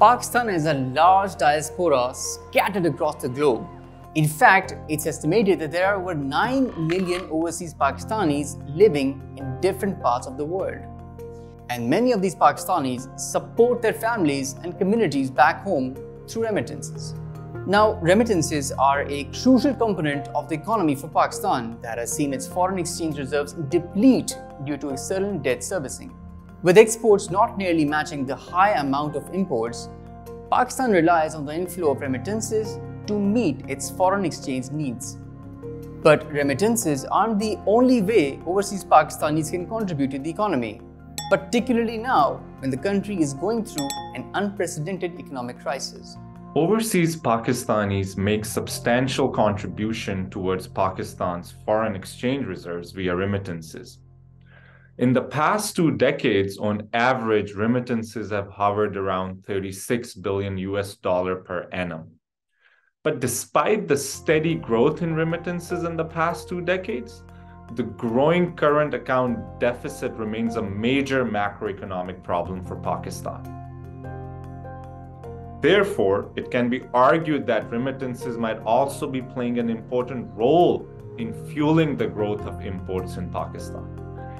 Pakistan has a large diaspora scattered across the globe. In fact, it's estimated that there are over 9 million overseas Pakistanis living in different parts of the world. And many of these Pakistanis support their families and communities back home through remittances. Now, remittances are a crucial component of the economy for Pakistan that has seen its foreign exchange reserves deplete due to external debt servicing. With exports not nearly matching the high amount of imports, Pakistan relies on the inflow of remittances to meet its foreign exchange needs. But remittances aren't the only way overseas Pakistanis can contribute to the economy, particularly now when the country is going through an unprecedented economic crisis. Overseas Pakistanis make substantial contribution towards Pakistan's foreign exchange reserves via remittances. In the past 2 decades, on average, remittances have hovered around $36 billion per annum. But despite the steady growth in remittances in the past 2 decades, the growing current account deficit remains a major macroeconomic problem for Pakistan. Therefore, it can be argued that remittances might also be playing an important role in fueling the growth of imports in Pakistan.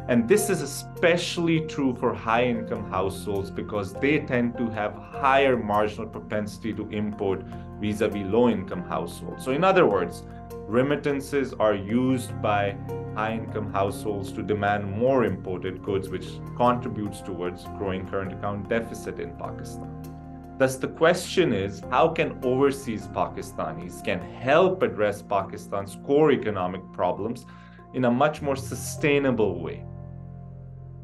And this is especially true for high-income households because they tend to have higher marginal propensity to import vis-a-vis low-income households. So in other words, remittances are used by high-income households to demand more imported goods, which contributes towards growing current account deficit in Pakistan. Thus, the question is, how can overseas Pakistanis can help address Pakistan's core economic problems in a much more sustainable way?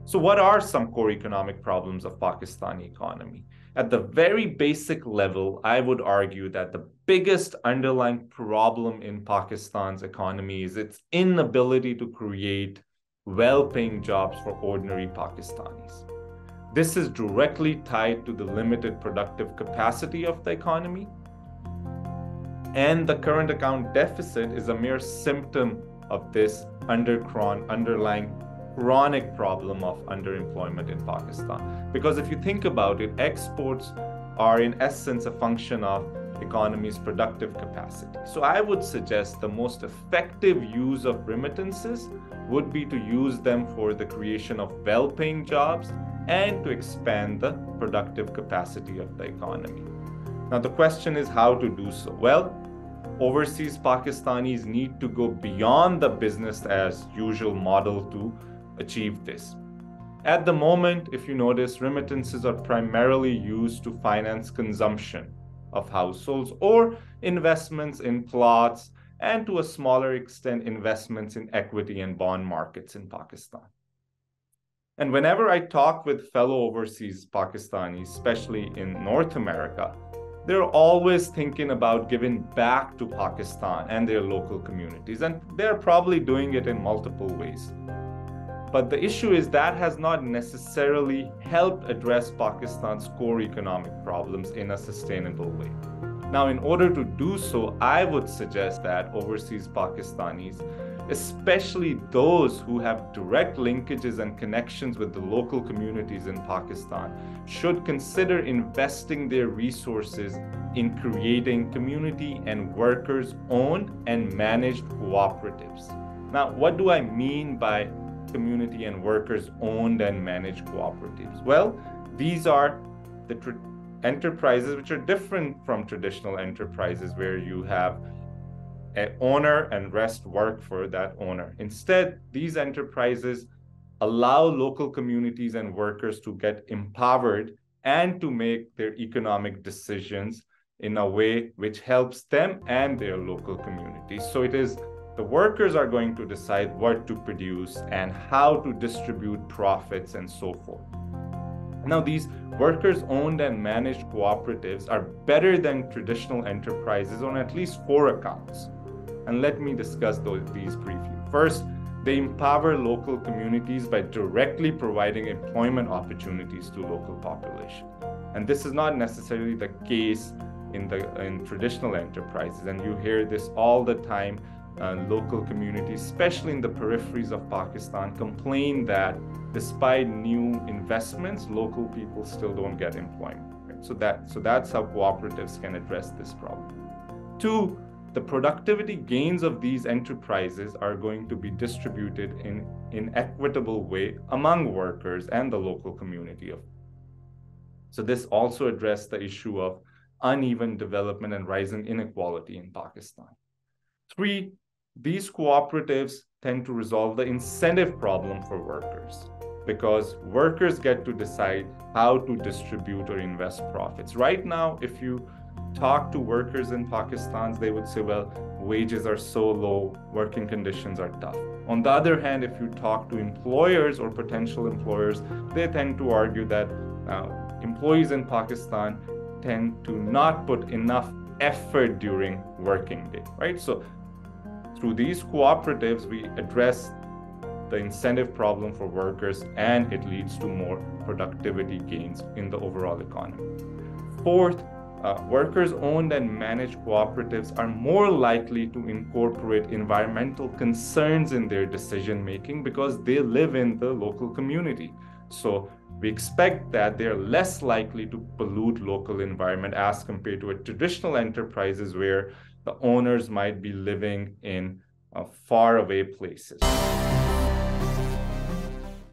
So what are some core economic problems of Pakistani economy? At the very basic level, I would argue that the biggest underlying problem in Pakistan's economy is its inability to create well-paying jobs for ordinary Pakistanis. This is directly tied to the limited productive capacity of the economy, and the current account deficit is a mere symptom of this underlying chronic problem of underemployment in Pakistan. Because if you think about it, exports are in essence a function of economy's productive capacity. So I would suggest the most effective use of remittances would be to use them for the creation of well-paying jobs and to expand the productive capacity of the economy. Now the question is how to do so. Well, overseas Pakistanis need to go beyond the business as usual model to achieve this. At the moment, if you notice, remittances are primarily used to finance consumption of households or investments in plots, and to a smaller extent, investments in equity and bond markets in Pakistan. And whenever I talk with fellow overseas Pakistanis, especially in North America, they're always thinking about giving back to Pakistan and their local communities, and they're probably doing it in multiple ways. But the issue is that has not necessarily helped address Pakistan's core economic problems in a sustainable way. Now, in order to do so, I would suggest that overseas Pakistanis, especially those who have direct linkages and connections with the local communities in Pakistan, should consider investing their resources in creating community and workers-owned and managed cooperatives. Now, what do I mean by community and workers-owned and managed cooperatives? Well, these are the enterprises which are different from traditional enterprises where you have an owner and rest work for that owner. Instead, these enterprises allow local communities and workers to get empowered and to make their economic decisions in a way which helps them and their local communities. So it is the workers are going to decide what to produce and how to distribute profits and so forth. Now, these workers-owned and managed cooperatives are better than traditional enterprises on at least 4 accounts. And let me discuss these briefly. First, they empower local communities by directly providing employment opportunities to local population. And this is not necessarily the case in traditional enterprises. And you hear this all the time. Local communities, especially in the peripheries of Pakistan, complain that despite new investments, local people still don't get employment. right? So that's how cooperatives can address this problem. Two, the productivity gains of these enterprises are going to be distributed in an equitable way among workers and the local community. So this also addressed the issue of uneven development and rising inequality in Pakistan. Three, these cooperatives tend to resolve the incentive problem for workers because workers get to decide how to distribute or invest profits. Right now, if you talk to workers in Pakistan, they would say, well, wages are so low, working conditions are tough. On the other hand, if you talk to employers or potential employers, they tend to argue that employees in Pakistan tend to not put enough effort during working day, right? So through these cooperatives, we address the incentive problem for workers, and it leads to more productivity gains in the overall economy. Fourth, workers-owned and managed cooperatives are more likely to incorporate environmental concerns in their decision-making because they live in the local community. So we expect that they're less likely to pollute local environment as compared to traditional enterprises where the owners might be living in faraway places.